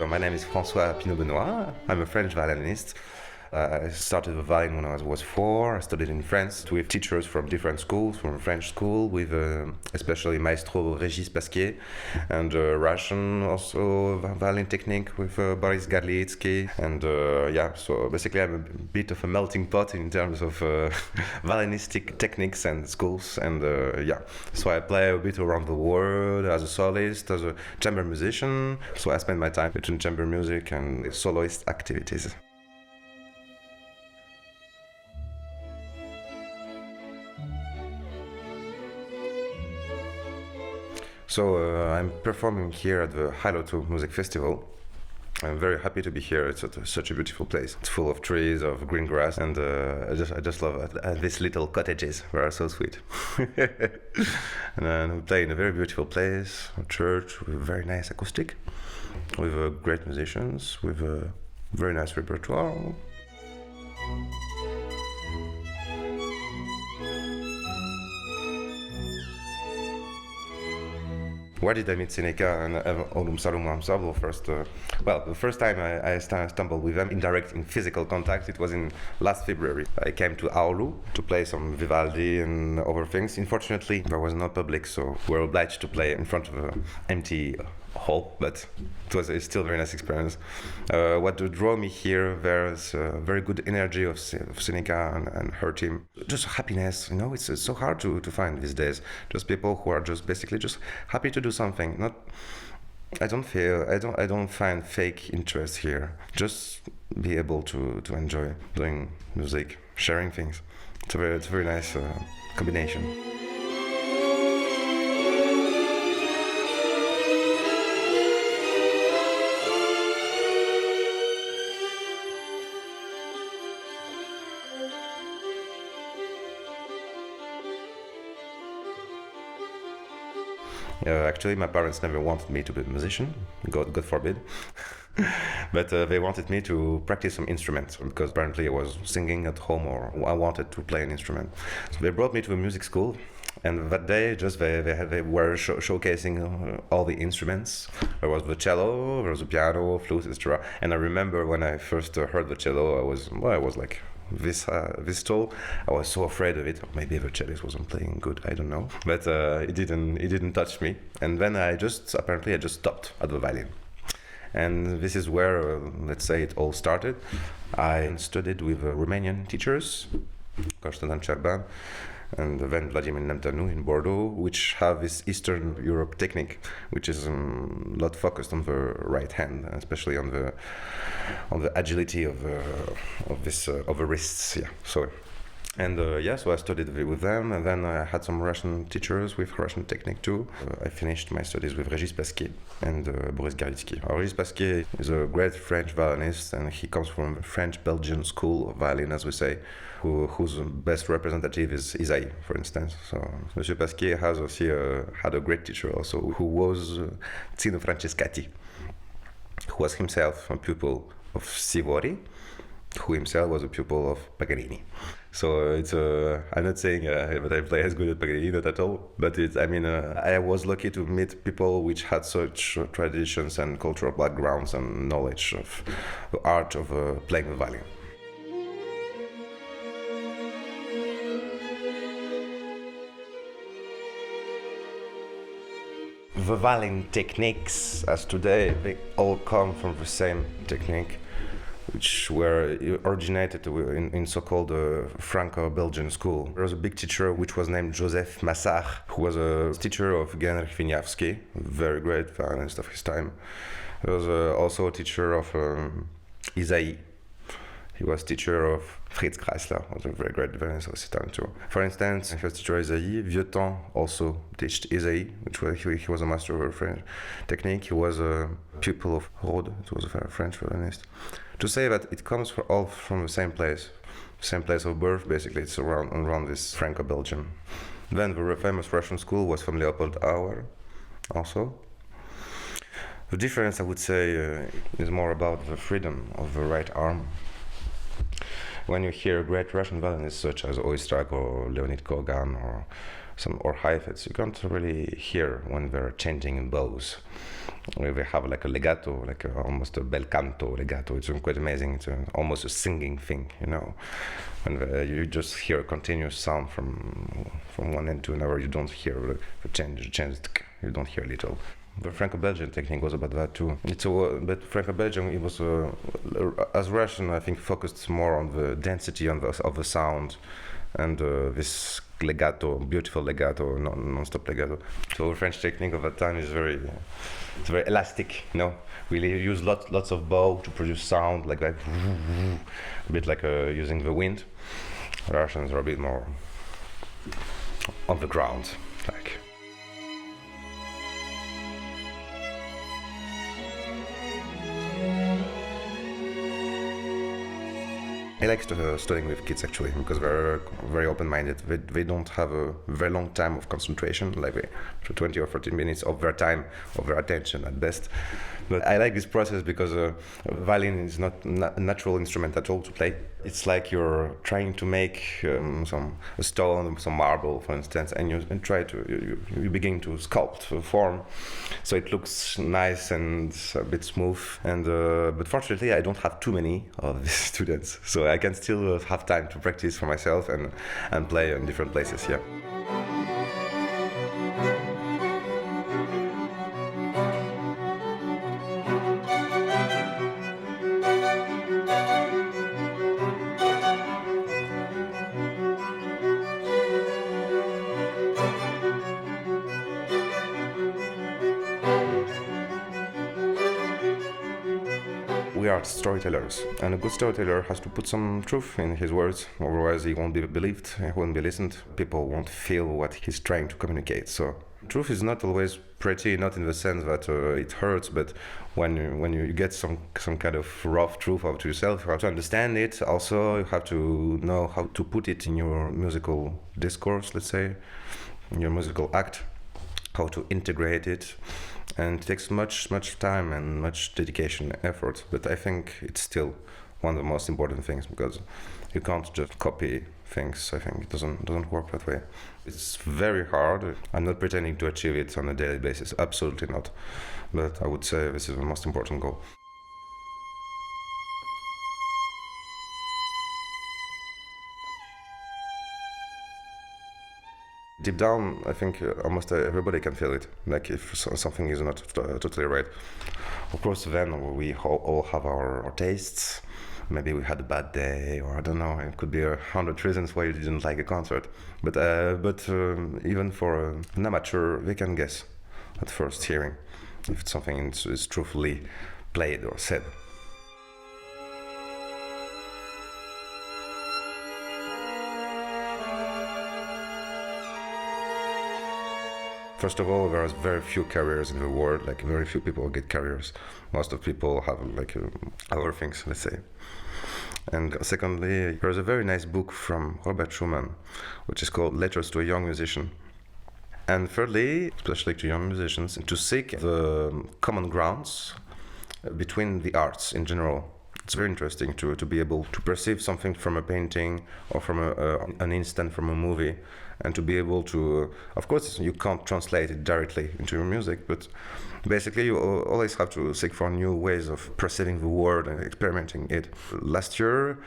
My name is François Pinot-Benoit. I'm a French violinist. I started the violin when I was 4. I studied in France with teachers from different schools, from a French school with especially Maestro Régis Pasquier, and Russian also violin technique with Boris Garlitsky. And so basically I'm a bit of a melting pot in terms of violinistic techniques and schools. And so I play a bit around the world as a soloist, as a chamber musician. So I spend my time between chamber music and soloist activities. So I'm performing here at the Hailotu Music Festival. I'm very happy to be here. It's such a beautiful place. It's full of trees, of green grass, and I just love it. These little cottages are so sweet. And we play in a very beautiful place, a church with very nice acoustic, with great musicians, with a very nice repertoire. Where did I meet Seneca and Olum Salum Ramsablo first? The first time I stumbled with them in physical contact, it was in last February. I came to Aulu to play some Vivaldi and other things. Unfortunately, there was no public, so we were obliged to play in front of an empty hall, but it's still a very nice experience. What drew me here was very good energy of Seneca and her team. Just happiness, it's so hard to find these days. Just people who are just basically just happy to do something. I don't find fake interest here. Just be able to enjoy doing music, sharing things. It's a very nice combination. Actually, my parents never wanted me to be a musician, God forbid. But they wanted me to practice some instruments because apparently I was singing at home or I wanted to play an instrument. So they brought me to a music school, and that day they were showcasing all the instruments. There was the cello, there was the piano, flute, etc. And I remember when I first heard the cello, I was like this tall. I was so afraid of it. Maybe the cellist wasn't playing good, I don't know. But it didn't touch me. And then I just stopped at the violin. And this is where, let's say, it all started. I studied with Romanian teachers, Constantin Cerban, and then Vladimir Nemtanu in Bordeaux, which have this Eastern Europe technique, which is a lot focused on the right hand, especially on the agility of the wrists. Yeah. So I studied with them, and then I had some Russian teachers with Russian technique too. I finished my studies with Régis Pasquier and Boris Garlitsky. Régis Pasquier is a great French violinist, and he comes from the French-Belgian school of violin, as we say, whose best representative is Isaïe, for instance. So Monsieur Pasquier has also had a great teacher also, who was Zino Francescati, who was himself a pupil of Sivori, who himself was a pupil of Paganini. So I'm not saying that I play as good as Paganini, not at all, but I was lucky to meet people which had such traditions and cultural backgrounds and knowledge of the art of playing the violin. The violin techniques, as today, they all come from the same technique, which were originated in so-called Franco-Belgian school. There was a big teacher which was named Joseph Massart, who was a teacher of Genrikh Wieniawski, a very great violinist of his time. There was also a teacher of Isaïe. He was teacher of Fritz Kreisler, was a very great violinist of his time too. For instance, he was teacher of Isaïe. Vieuxtemps also taught Isaïe, he was a master of French technique. He was a pupil of Rode, it was a French violinist. To say that it comes all from the same place of birth, basically, it's around this Franco-Belgian. Then the famous Russian school was from Leopold Auer, also. The difference, I would say, is more about the freedom of the right arm. When you hear great Russian violinists such as Oistrakh or Leonid Kogan some or hi-hats, you can't really hear when they're changing bows. They have like a legato, like almost a bel canto legato. It's quite amazing. It's almost a singing thing, you know. And you just hear a continuous sound from one end to another. You don't hear the change. You don't hear little. The Franco-Belgian technique was about that too. But Franco-Belgian, it was as Russian, I think, focused more on the density of the sound and this legato, beautiful legato, non-stop legato. So the French technique of that time is it's very elastic, you know. We use lots of bow to produce sound like that, a bit like using the wind. Russians are a bit more on the ground, like. I like studying with kids actually because they're very open-minded. They don't have a very long time of concentration, like 20 or 30 minutes of their time, of their attention at best. But I like this process because violin is not a natural instrument at all to play. It's like you're trying to make a stone, some marble, for instance, and you begin to sculpt a form, so it looks nice and a bit smooth. And but fortunately, I don't have too many of these students, so I can still have time to practice for myself and play in different places. Yeah. We are storytellers, and a good storyteller has to put some truth in his words, otherwise he won't be believed, he won't be listened, people won't feel what he's trying to communicate. So truth is not always pretty, not in the sense that it hurts, but when you get some kind of rough truth out to yourself, you have to understand it. Also, you have to know how to put it in your musical discourse, let's say, in your musical act, how to integrate it. And it takes much time and much dedication and effort, but I think it's still one of the most important things because you can't just copy things. I think it doesn't work that way. It's very hard. I'm not pretending to achieve it on a daily basis, absolutely not, but I would say this is the most important goal. Deep down, I think almost everybody can feel it, like if something is not totally right. Of course, then we all have our tastes. Maybe we had a bad day, or I don't know, it could be 100 reasons why you didn't like a concert. But even for an amateur, they can guess at first hearing if something is truthfully played or said. First of all, there are very few careers in the world, like very few people get careers. Most of people have like other things, let's say. And secondly, there's a very nice book from Robert Schumann, which is called Letters to a Young Musician. And thirdly, especially to young musicians, to seek the common grounds between the arts in general. It's very interesting to be able to perceive something from a painting or from an instant from a movie, and to be able to, of course, you can't translate it directly into your music, but basically you always have to seek for new ways of perceiving the world and experimenting it. Last year,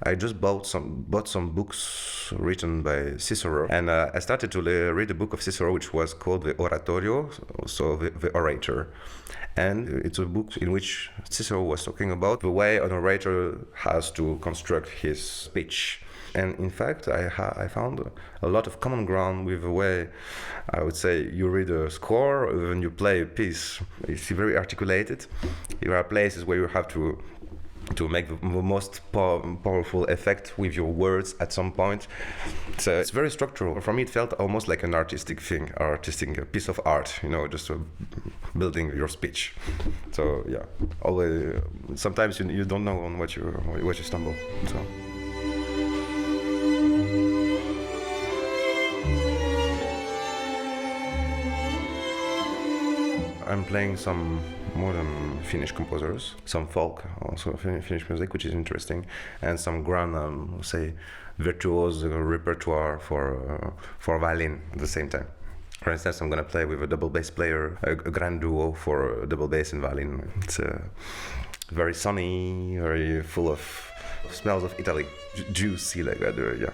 I just bought some books written by Cicero, and I started to read a book of Cicero which was called the Oratorio, so the orator. And it's a book in which Cicero was talking about the way an orator has to construct his speech. And in fact, I found a lot of common ground with the way, I would say, you read a score, when you play a piece. It's very articulated. There are places where you have to make the most powerful effect with your words at some point. So it's very structural. For me, it felt almost like an artistic thing, a piece of art, just building your speech. So yeah, always. Sometimes you don't know on what you stumble. So. I'm playing some modern Finnish composers, some folk, also Finnish music, which is interesting, and some grand, say, virtuose repertoire for violin at the same time. For instance, I'm going to play with a double bass player, a grand duo for double bass and violin. It's very sunny, very full of smells of Italy, juicy like that. Yeah.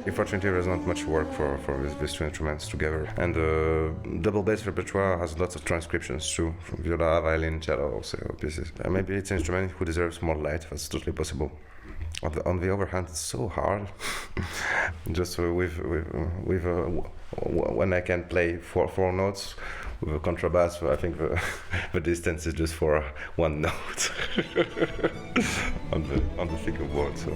Unfortunately, there's not much work for these two instruments together. And the double bass repertoire has lots of transcriptions too, from viola, violin, cello, also pieces. Maybe it's an instrument who deserves more light, that's totally possible. On the other hand, it's so hard. Just when I can play four notes with a contrabass, I think the distance is just for one note on the fingerboard. So.